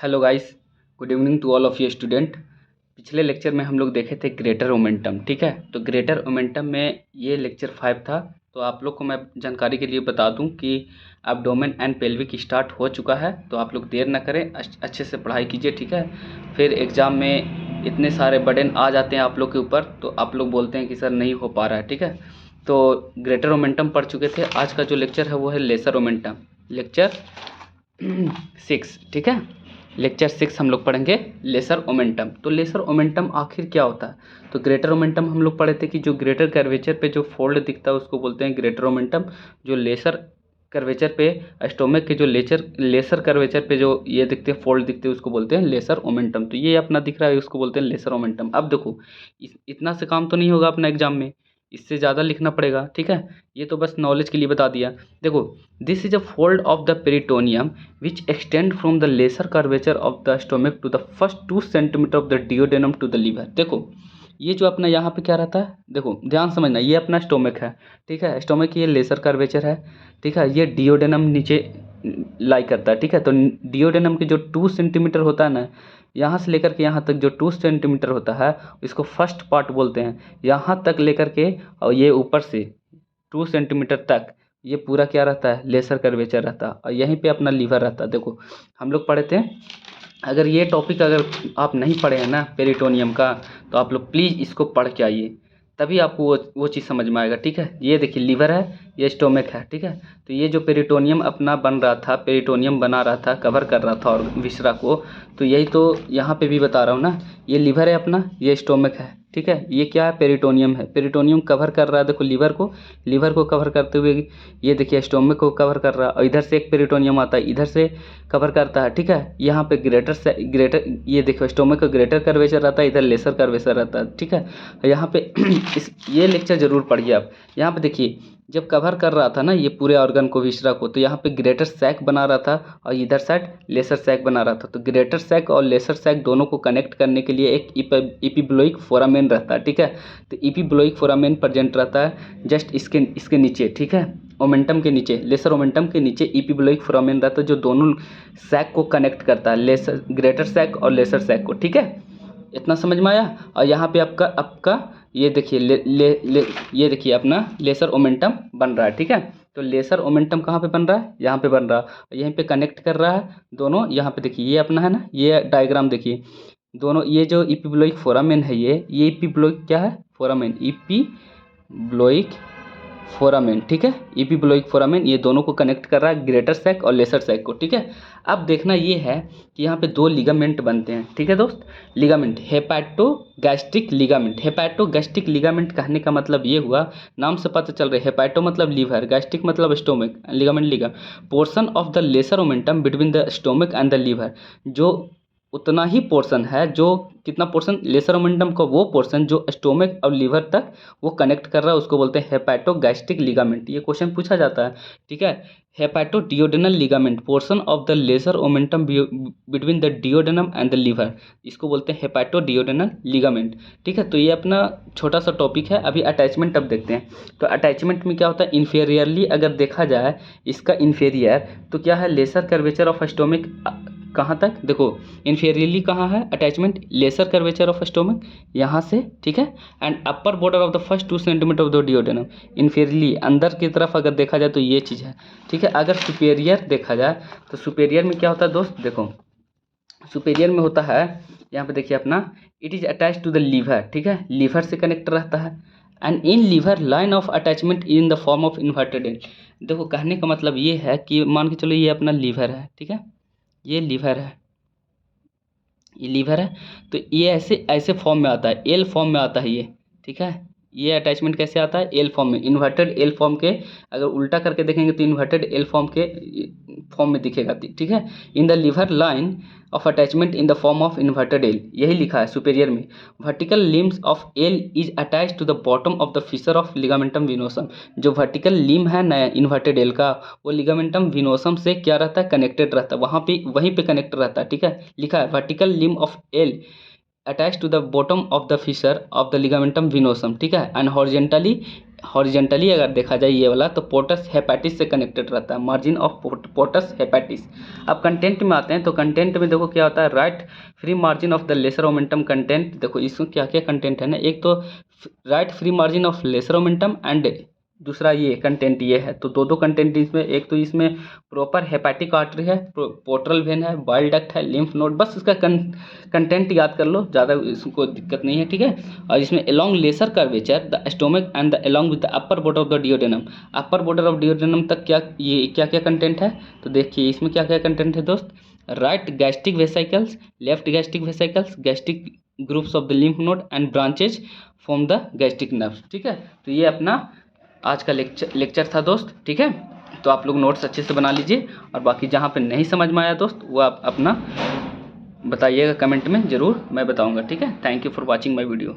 Hello guys, good evening to all of you student. पिछले lecture में हम लोग देखे थे ग्रेटर मोमेंटम। ठीक है, तो ग्रेटर मोमेंटम में ये लेक्चर 5 था। तो आप लोग को मैं जानकारी के लिए बता दूं कि एब्डोमेन एंड पेल्विक स्टार्ट हो चुका है, तो आप लोग देर ना करें, अच्छे से पढ़ाई कीजिए। ठीक है, फिर एग्ज़ाम में इतने सारे बर्डन आ जाते हैं आप लोग के ऊपर, तो आप लोग बोलते हैं कि सर नहीं हो पा रहा है। ठीक है, तो ग्रेटर मोमेंटम पढ़ चुके थे। आज का जो लेक्चर है वो है लेसर मोमेंटम, लेक्चर 6। ठीक है, लेक्चर 6 हम लोग पढ़ेंगे लेसर ओमेंटम। तो लेसर ओमेंटम आखिर क्या होता है? तो ग्रेटर ओमेंटम हम लोग पढ़े थे कि जो ग्रेटर कर्वेचर पे जो फोल्ड दिखता है उसको बोलते हैं ग्रेटर ओमेंटम। जो लेसर कर्वेचर पे स्टोमक के जो लेसर कर्वेचर पे जो ये दिखते हैं फोल्ड दिखते हैं उसको बोलते हैं लेसर ओमेंटम। तो ये अपना दिख रहा है उसको बोलते हैं लेसर ओमेंटम। अब देखो, इतना से काम तो नहीं होगा अपना एग्जाम में, इससे ज़्यादा लिखना पड़ेगा। ठीक है, ये तो बस नॉलेज के लिए बता दिया। देखो, this is a fold of the peritoneum which extend from the lesser curvature of the stomach to the first 2 centimeter of the duodenum to the liver। देखो, ये जो अपना यहाँ पे क्या रहता है, देखो ध्यान समझना, ये अपना स्टोमक है। ठीक है, स्टोमक की ये लेसर कर्वेचर है। ठीक है, ये डिओडेनम नीचे लाई करता है। ठीक है, तो डिओडेनम के जो 2 सेंटीमीटर होता है ना, यहाँ से लेकर के यहाँ तक जो 2 सेंटीमीटर होता है इसको फर्स्ट पार्ट बोलते हैं। यहाँ तक लेकर के और ये ऊपर से 2 सेंटीमीटर तक ये पूरा क्या रहता है, लेसर कर्वेचर रहता है, और यहीं पे अपना लीवर रहता है। देखो, हम लोग पढ़े थे, अगर ये टॉपिक अगर आप नहीं पढ़े हैं ना पेरिटोनियम का, तो आप लोग प्लीज़ इसको पढ़ के आइए, तभी आपको वो चीज़ समझ में आएगा। ठीक है, ये देखिए लीवर है, ये स्टोमक है। ठीक है, तो ये जो पेरिटोनियम अपना बन रहा था, पेरिटोनियम बना रहा था, कवर कर रहा था और विसरा को, तो यही तो यहाँ पे भी बता रहा हूँ ना, ये लीवर है अपना, ये स्टोमक है। ठीक है, ये क्या है, पेरिटोनियम है। पेरिटोनियम कवर कर रहा है, देखो लीवर को कवर करते हुए ये देखिए स्टोमक को कवर कर रहा है, और इधर से एक पेरिटोनियम आता है, इधर से कवर करता है। ठीक है, यहाँ पे ग्रेटर ये देखो स्टोमक का ग्रेटर कर्वेचर रहता है, इधर लेसर कर्वेचर रहता है। ठीक है, यहाँ पे ये लेक्चर जरूर पढ़िए आप। यहाँ पे देखिए, जब कवर कर रहा था ना ये पूरे ऑर्गन को, विसरा को, तो यहाँ पे ग्रेटर सैक बना रहा था और इधर साइड लेसर सैक बना रहा था। तो ग्रेटर सैक और लेसर सैक दोनों को कनेक्ट करने के लिए एक इपिब्लोइक फोरामेन रहता है। ठीक है, तो इपिब्लोइक फोरामेन प्रेजेंट रहता है जस्ट इसके नीचे। ठीक है, ओमेंटम के नीचे, लेसर ओमेंटम के नीचे इपिब्लोइक फोरामेन रहता है जो दोनों सैक को कनेक्ट करता है, लेसर ग्रेटर सैक और लेसर सैक को। ठीक है, इतना समझ में आया। और यहाँ पे आपका ये देखिए ये देखिए अपना लेसर ओमेंटम बन रहा है। ठीक है, तो लेसर ओमेंटम कहाँ पे बन रहा है, यहाँ पे बन रहा है, यहीं पे कनेक्ट कर रहा है दोनों। यहाँ पे देखिए ये अपना है ना, ये डायग्राम देखिए, दोनों ये जो इपिब्लोइक फोरामेन है, ये इपिब्लोइक क्या है, फोरामेन, इपिब्लोइक फोरामेन। ठीक है, इपिब्लोइक फोरामेन ये दोनों को कनेक्ट कर रहा है, ग्रेटर सैक और लेसर सैक को। ठीक है, अब देखना ये है कि यहाँ पे 2 लिगामेंट बनते हैं। ठीक है दोस्त, लिगामेंट, हेपाटोगैस्ट्रिक लिगामेंट। हेपाटोगैस्ट्रिक लिगामेंट कहने का मतलब ये हुआ, नाम से पता चल रहा है, हेपाटो मतलब लीवर, गैस्ट्रिक मतलब stomach, ligament portion of the lesser omentum between the stomach and the liver. जो उतना ही पोर्शन है, जो कितना पोर्शन, लेसर ओमेंटम का वो पोर्शन जो स्टोमक और लीवर तक वो कनेक्ट कर रहा है उसको बोलते हैं हेपाटोगैस्ट्रिक लिगामेंट। ये क्वेश्चन पूछा जाता है। ठीक है, hepatoduodenal ligament, portion of the lesser omentum between the duodenum and the liver, इसको बोलते हैं हेपाटोडियोडेनल लिगामेंट। ठीक है, तो ये अपना छोटा सा टॉपिक है। अभी अटैचमेंट अब देखते हैं। तो अटैचमेंट में क्या होता है, इन्फेरियरली अगर देखा जाए इसका इन्फेरियर, तो क्या है, लेसर कर्वेचर ऑफ स्टोमक कहाँ तक, देखो इन्फेरियरली कहाँ है attachment, lesser curvature of stomach यहाँ से। ठीक है, and upper border of the first 2 centimetre of the duodenum. Inferiorly अंदर की तरफ अगर देखा जाए तो ये चीज़ है। ठीक है, अगर सुपेरियर देखा जाए तो सुपेरियर में क्या होता है दोस्त, देखो सुपेरियर में होता है, यहाँ पे देखिए अपना, it is attach to the liver. ठीक है, लीवर से कनेक्ट रहता है, and in liver line of attachment in the form of inverted L. देखो कहने का मतलब ये है कि मान के चलो ये अपना लीवर है। ठीक है, ये लीवर है, ये लीवर है, तो ये ऐसे फॉर्म में आता है, एल फॉर्म में आता है ये। ठीक है, ये अटैचमेंट कैसे आता है, एल फॉर्म में, इन्वर्टेड एल फॉर्म के, अगर उल्टा करके देखेंगे तो इन्वर्टेड एल फॉर्म के फॉर्म में दिखेगा। ठीक है, in the liver line of attachment in the form of inverted L, यही लिखा है सुपेरियर में। Vertical limbs of L is attach to the bottom of the fissure of ligamentum venosum. जो वर्टिकल लिम है ना इन्वर्टेड एल का, वो ligamentum विनोसम से क्या रहता है, कनेक्टेड रहता है, वहाँ पे वहीं पे कनेक्ट रहता है। ठीक है, लिखा है vertical limb of L attach to the bottom of the fissure of the ligamentum venosum. ठीक है, एंड हॉरिजेंटली हॉरिजेंटली अगर देखा जाए ये वाला, तो पोर्टस हेपेटिस से कनेक्टेड रहता है, मार्जिन ऑफ पोर्टस हेपेटिस। अब कंटेंट में आते हैं, तो कंटेंट में देखो क्या होता है, right free margin of the lesser momentum content. देखो इसमें क्या क्या कंटेंट है ना, एक तो right free margin of lesser momentum and दूसरा ये कंटेंट ये है। तो दो कंटेंट इसमें, एक तो इसमें प्रॉपर हेपेटिक आर्टरी है, पोर्टल वेन है, बाइल डक्ट है, लिम्फ नोड, बस इसका कंटेंट याद कर लो, ज़्यादा इसको दिक्कत नहीं है, ठीक है। और इसमें along lesser curvature the stomach and the along with the upper border of the duodenum, upper border of duodenum तक क्या ये क्या क्या कंटेंट है। तो देखिए इसमें क्या क्या कंटेंट है दोस्त, right gastric vesicles, left gastric vesicles, gastric groups of the lymph node and branches from the gastric nerve, ठीक है। तो ये अपना आज का लेक्चर था दोस्त, ठीक है। तो आप लोग नोट्स अच्छे से बना लीजिए, और बाकी जहाँ पे नहीं समझ में आया दोस्त वो आप अपना बताइएगा कमेंट में, ज़रूर मैं बताऊंगा, ठीक है। Thank you for watching my video.